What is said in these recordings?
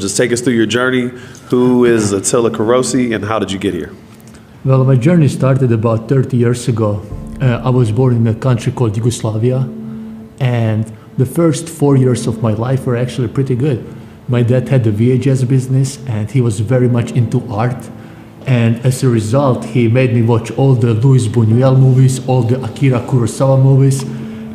Just take us through your journey. Who is Attila Korosi and how did you get here? Well, my journey started about 30 years ago. I was born in a country called Yugoslavia, and the first 4 years of my life were actually pretty good. My dad had a VHS business and he was very much into art. And as a result, he made me watch all the Luis Buñuel movies, all the Akira Kurosawa movies.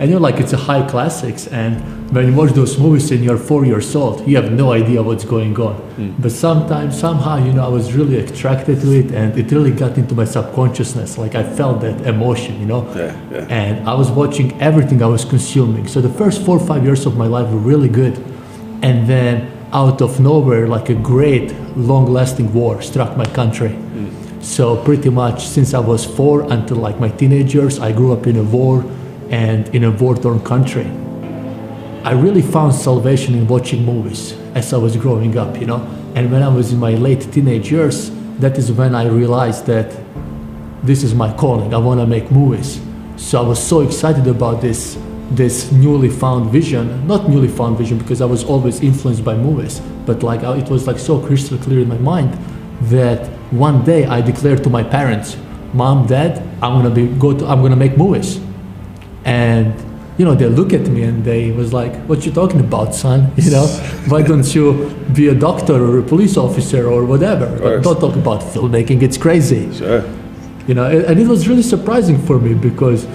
And it's a high classics. And when you watch those movies and you're 4 years old, you have no idea what's going on. But somehow, I was really attracted to it, and it really got into my subconsciousness. Like I felt that emotion, Yeah. And I was watching everything I was consuming. So the first 4 or 5 years of my life were really good. And then out of nowhere, like a great long-lasting war struck my country. So pretty much since I was 4 until like my teenage years, I grew up in a war and in a war-torn country. I really found salvation in watching movies as I was growing up, And when I was in my late teenage years, that is when I realized that this is my calling. I want to make movies. So I was so excited about this newly found vision, not newly found vision because I was always influenced by movies, but it was so crystal clear in my mind that one day I declared to my parents, Mom, Dad, I'm gonna make movies. And they look at me and they was like, what you talking about, son? Why don't you be a doctor or a police officer or whatever? Don't talk about filmmaking, it's crazy. Sure. And it was really surprising for me because,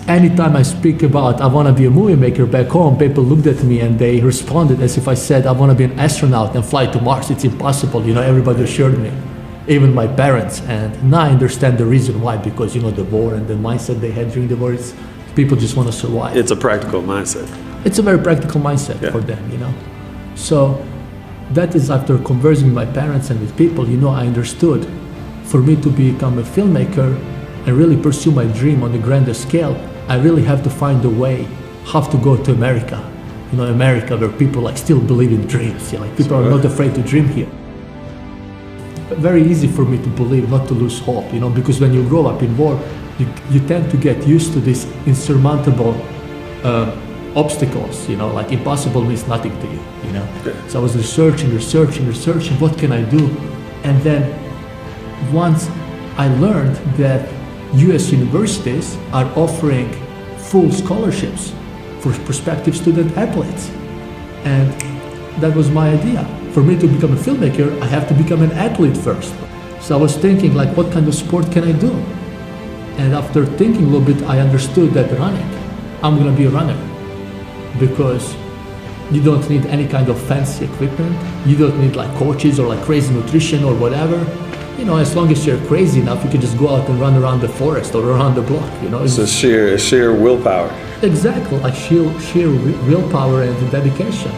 anytime I speak about I want to be a movie maker back home, people looked at me and they responded as if I said I want to be an astronaut and fly to Mars. It's impossible, everybody assured me, even my parents. And now I understand the reason why, because the war and the mindset they had during the war, people just want to survive. It's a practical mindset. It's a very practical mindset for them, So that is after conversing with my parents and with people, I understood for me to become a filmmaker and really pursue my dream on a grander scale, I really have to find a way how to go to America. America where people still believe in dreams. People are not afraid to dream here. Very easy for me to believe, not to lose hope, because when you grow up in war, you tend to get used to these insurmountable obstacles, impossible means nothing to you, So I was researching, what can I do? And then once I learned that US universities are offering full scholarships for prospective student athletes. And that was my idea. For me to become a filmmaker, I have to become an athlete first. So I was thinking what kind of sport can I do? And after thinking a little bit, I understood that running, I'm gonna be a runner. Because you don't need any kind of fancy equipment. You don't need coaches or crazy nutrition or whatever. As long as you're crazy enough, you can just go out and run around the forest or around the block, It's a sheer willpower. Exactly, sheer willpower and dedication.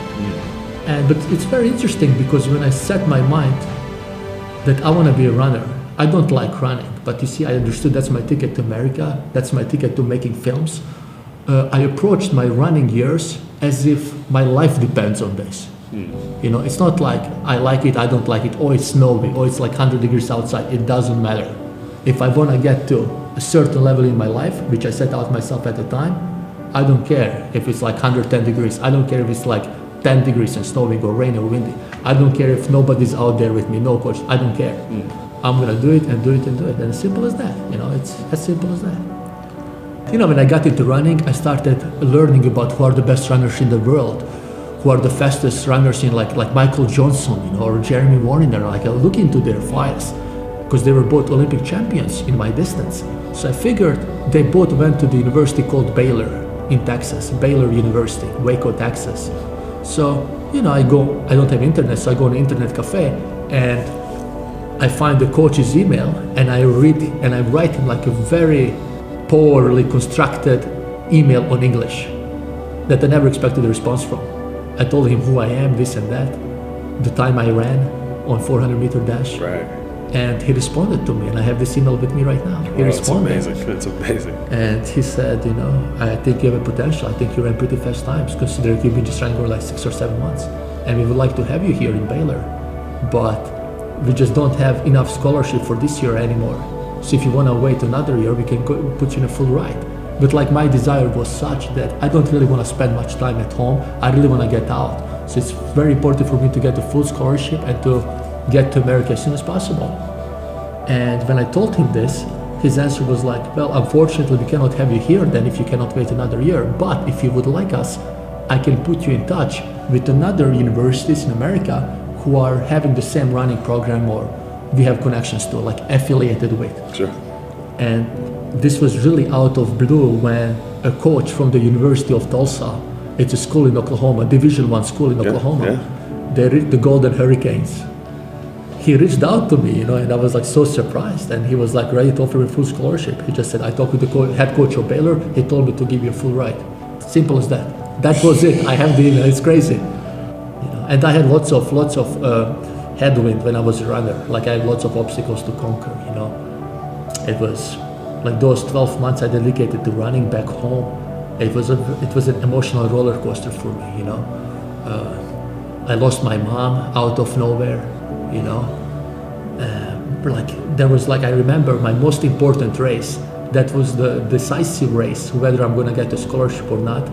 But it's very interesting because when I set my mind that I want to be a runner, I don't like running, but you see, I understood that's my ticket to America, that's my ticket to making films. I approached my running years as if my life depends on this. It's not like I like it, I don't like it, it's snowy, it's 100 degrees outside, it doesn't matter. If I want to get to a certain level in my life, which I set out myself at the time, I don't care if it's 110 degrees, I don't care if it's 10 degrees and snowing or rain or windy. I don't care if nobody's out there with me, no coach, I don't care. I'm gonna do it and do it and do it, and as simple as that, it's as simple as that. When I got into running, I started learning about who are the best runners in the world, who are the fastest runners in like Michael Johnson, or Jeremy Warner. I look into their files because they were both Olympic champions in my distance. So I figured they both went to the university called Baylor in Texas, Baylor University, Waco, Texas. So, I don't have internet, so I go to an internet cafe and I find the coach's email and I read and I write him a very poorly constructed email on English that I never expected a response from. I told him who I am, this and that, the time I ran on 400-meter dash. Right. And he responded to me, and I have this email with me right now. He responded. It's amazing. And he said, I think you have a potential. I think you ran pretty fast times, considering you've been just running for 6 or 7 months. And we would like to have you here in Baylor, but we just don't have enough scholarship for this year anymore. So if you want to wait another year, we can put you in a full ride. But my desire was such that I don't really want to spend much time at home. I really want to get out. So it's very important for me to get a full scholarship and to get to America as soon as possible. And when I told him this, his answer was like, well, unfortunately, we cannot have you here then if you cannot wait another year. But if you would like us, I can put you in touch with another universities in America who are having the same running program or we have connections to, like affiliated with. Sure. And this was really out of blue when a coach from the University of Tulsa, it's a school in Oklahoma, Division I school in Oklahoma, they reached the Golden Hurricanes. He reached out to me, and I was like so surprised. And he was like ready to offer me full scholarship. He just said, I talked with the head coach of Baylor. He told me to give you a full ride. Simple as that. That was it. I have the email. It's crazy. And I had lots of headwind when I was a runner. Like I had lots of obstacles to conquer. It was like those 12 months I dedicated to running back home. It was an emotional roller coaster for me. I lost my mom out of nowhere. I remember my most important race. That was the decisive race, whether I'm going to get a scholarship or not.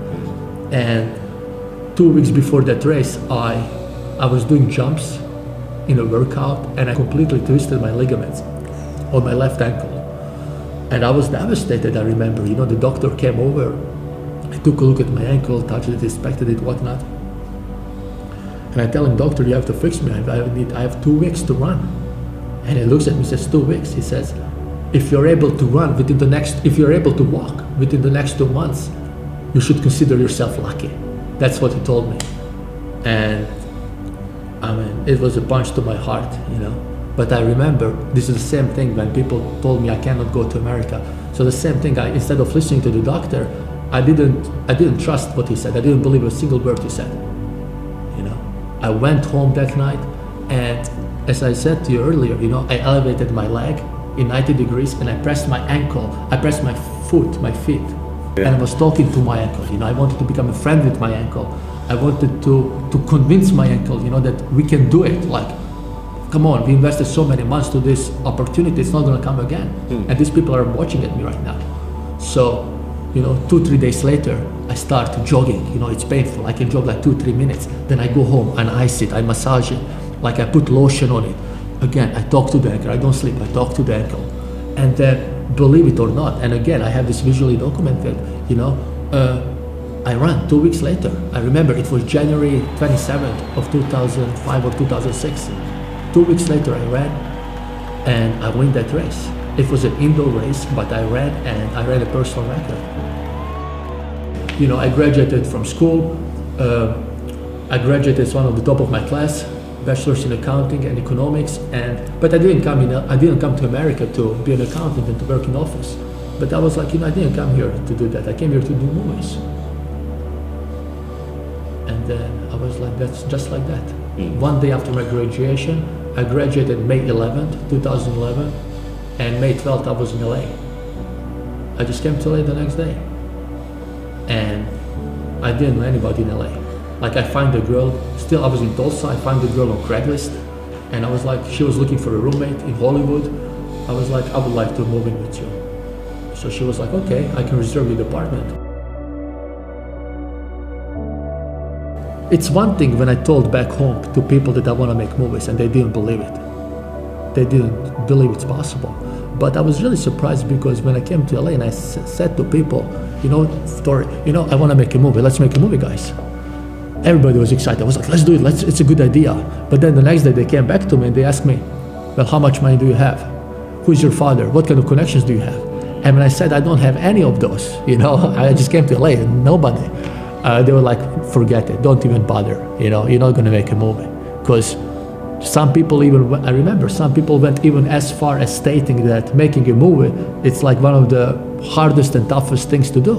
And 2 weeks before that race, I was doing jumps in a workout, and I completely twisted my ligaments on my left ankle. And I was devastated. I remember, the doctor came over, he took a look at my ankle, touched it, inspected it, whatnot. And I tell him, doctor, you have to fix me. I have 2 weeks to run. And he looks at me and says, 2 weeks. He says, if you're able to run if you're able to walk within the next 2 months, you should consider yourself lucky. That's what he told me. And it was a punch to my heart, But I remember this is the same thing when people told me I cannot go to America. So the same thing, instead of listening to the doctor, I didn't trust what he said. I didn't believe a single word he said. I went home that night, and as I said to you earlier, I elevated my leg in 90 degrees and I pressed my ankle, I pressed my feet, and I was talking to my ankle. I wanted to become a friend with my ankle. I wanted to convince my ankle, that we can do it. Like, come on, we invested so many months to this opportunity, it's not gonna come again. And these people are watching at me right now. So, 2-3 days later, I start jogging. It's painful. I can jog like 2-3 minutes. Then I go home and ice it, I massage it. Like I put lotion on it. Again, I talk to the ankle. I don't sleep, I talk to the ankle. And then, believe it or not, and again, I have this visually documented, I ran 2 weeks later. I remember it was January 27th of 2005 or 2006. 2 weeks later I ran and I won that race. It was an indoor race, but I ran and I ran a personal record. I graduated from school. I graduated as one of the top of my class, bachelor's in accounting and economics. But I didn't come to America to be an accountant and to work in office. But I was like, I didn't come here to do that. I came here to do movies. And then I was like, that's just like that. One day after my graduation, I graduated May 11th, 2011, and May 12th I was in LA. I just came to LA the next day. And I didn't know anybody in LA. Like I find a girl, I was in Tulsa, I find a girl on Craigslist, and I was like, she was looking for a roommate in Hollywood. I was like, I would like to move in with you. So she was like, okay, I can reserve you the apartment. It's one thing when I told back home to people that I want to make movies and they didn't believe it. They didn't believe it's possible. But I was really surprised because when I came to LA and I said to people, I want to make a movie, let's make a movie, guys. Everybody was excited. I was like, let's do it, it's a good idea. But then the next day they came back to me and they asked me, well, how much money do you have? Who's your father? What kind of connections do you have? And when I said I don't have any of those, I just came to LA and nobody. They were like, forget it, don't even bother, you're not gonna make a movie. Because some people I remember some people went even as far as stating that making a movie, it's like one of the hardest and toughest things to do,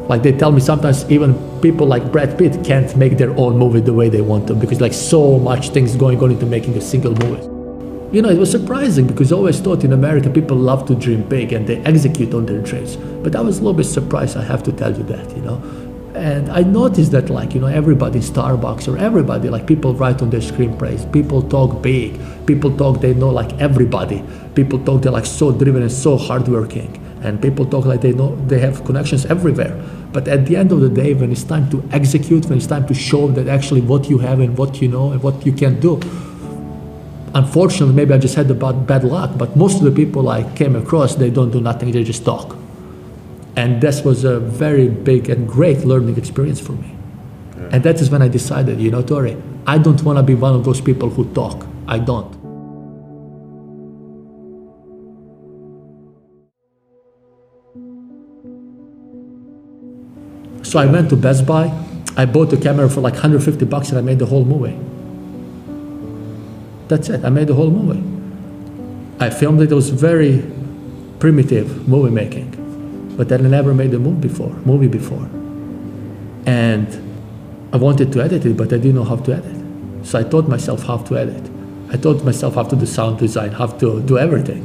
Like they tell me sometimes even people like Brad Pitt can't make their own movie the way they want to because like so much things going on into making a single movie. It was surprising because I always thought in America people love to dream big and they execute on their dreams. But I was a little bit surprised, I have to tell you that, And I noticed that everybody in Starbucks or everybody, people write on their screenplays, people talk big, people talk they know everybody, people talk they're so driven and so hardworking. and people talk like they know they have connections everywhere. But at the end of the day, when it's time to execute, when it's time to show that actually what you have and what you know and what you can do, unfortunately, maybe I just had bad luck, but most of the people I came across, they don't do nothing, they just talk. And this was a very big and great learning experience for me. Yeah. And that is when I decided, you know, Tori, I don't want to be one of those people who talk. I don't. So I went to Best Buy, I bought a camera for like $150 and I made the whole movie. That's it, I made the whole movie. I filmed it, it was very primitive movie making, but then I never made a movie before. And I wanted to edit it, but I didn't know how to edit. So I taught myself how to edit. I taught myself how to do sound design, how to do everything.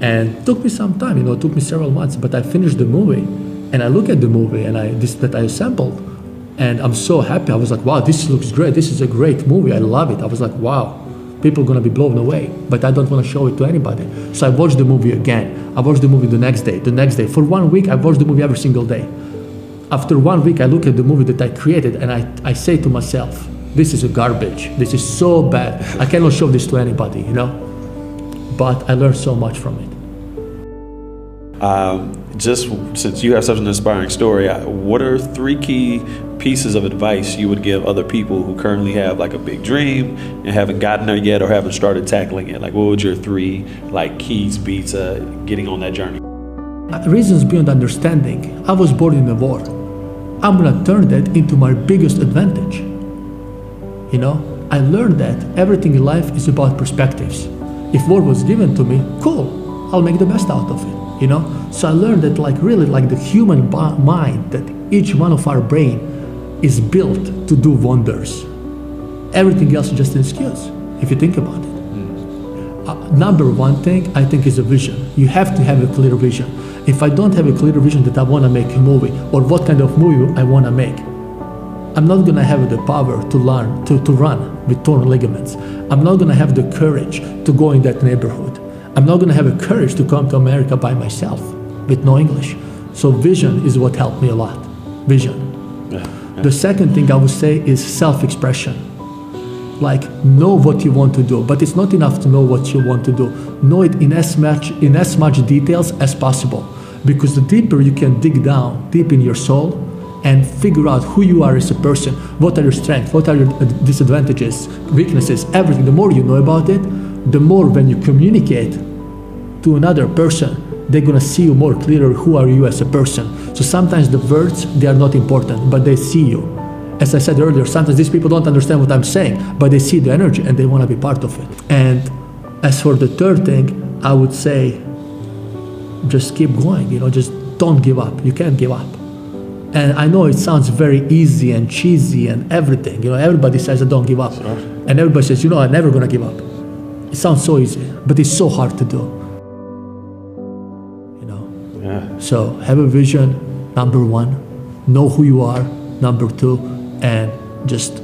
And it took me some time, you know, it took me several months, but I finished the movie. And I look at the movie and that I assembled, and I'm so happy. I was like, wow, this looks great. This is a great movie. I love it. I was like, wow, people are gonna be blown away, but I don't want to show it to anybody. So I watched the movie again. I watched the movie the next day. For 1 week, I watched the movie every single day. After 1 week, I look at the movie that I created and I say to myself, this is a garbage. This is so bad. I cannot show this to anybody, you know? But I learned so much from it. Just since you have such an inspiring story, what are 3 key pieces of advice you would give other people who currently have like a big dream and haven't gotten there yet or haven't started tackling it? Like, what would your 3 like keys be to getting on that journey? Reasons beyond understanding. I was born in a war. I'm gonna turn that into my biggest advantage. You know, I learned that everything in life is about perspectives. If war was given to me, cool, I'll make the best out of it. You know, so I learned that like really like the human mind, that each one of our brain is built to do wonders. Everything else is just an excuse, if you think about it. Number 1 thing I think is a vision. You have to have a clear vision. If I don't have a clear vision that I want to make a movie or what kind of movie I want to make, I'm not going to have the power to learn to run with torn ligaments. I'm not going to have the courage to go in that neighborhood. I'm not going to have the courage to come to America by myself with no English. So vision is what helped me a lot. Vision. Yeah. The second thing I would say is self-expression. Like, know what you want to do, but it's not enough to know what you want to do. Know it in as much details as possible, because the deeper you can dig down deep in your soul and figure out who you are as a person, what are your strengths, what are your disadvantages, weaknesses, everything, the more you know about it, the more when you communicate to another person, they're gonna see you more clearer who are you as a person. So sometimes the words, they are not important, but they see you. As I said earlier, sometimes these people don't understand what I'm saying, but they see the energy and they wanna be part of it. And as for the third thing, I would say, just keep going, you know, just don't give up. You can't give up. And I know it sounds very easy and cheesy and everything, you know, everybody says I don't give up. Sure. And everybody says, you know, I'm never gonna give up. It sounds so easy, but it's so hard to do. You know? Yeah. So have a vision, number 1, know who you are, number 2, and just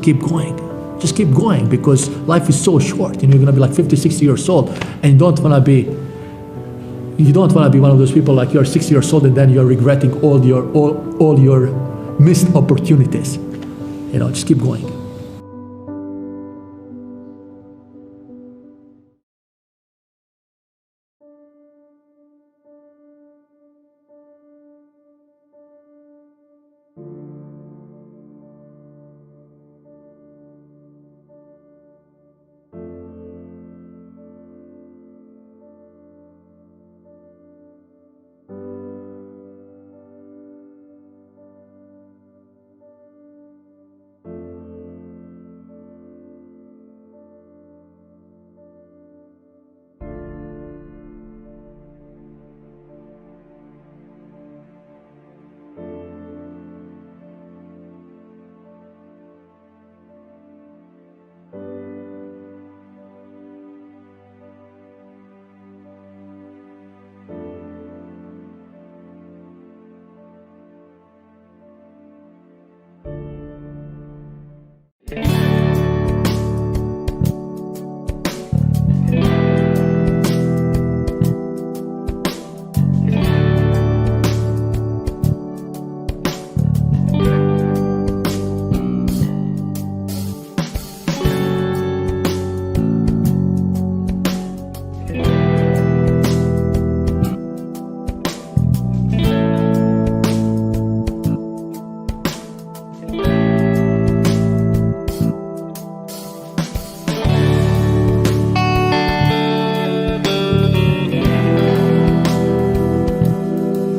keep going. Just keep going, because life is so short. You know, you're gonna be like 50, 60 years old, and you don't wanna be one of those people like you're 60 years old and then you're regretting all your missed opportunities. You know, just keep going.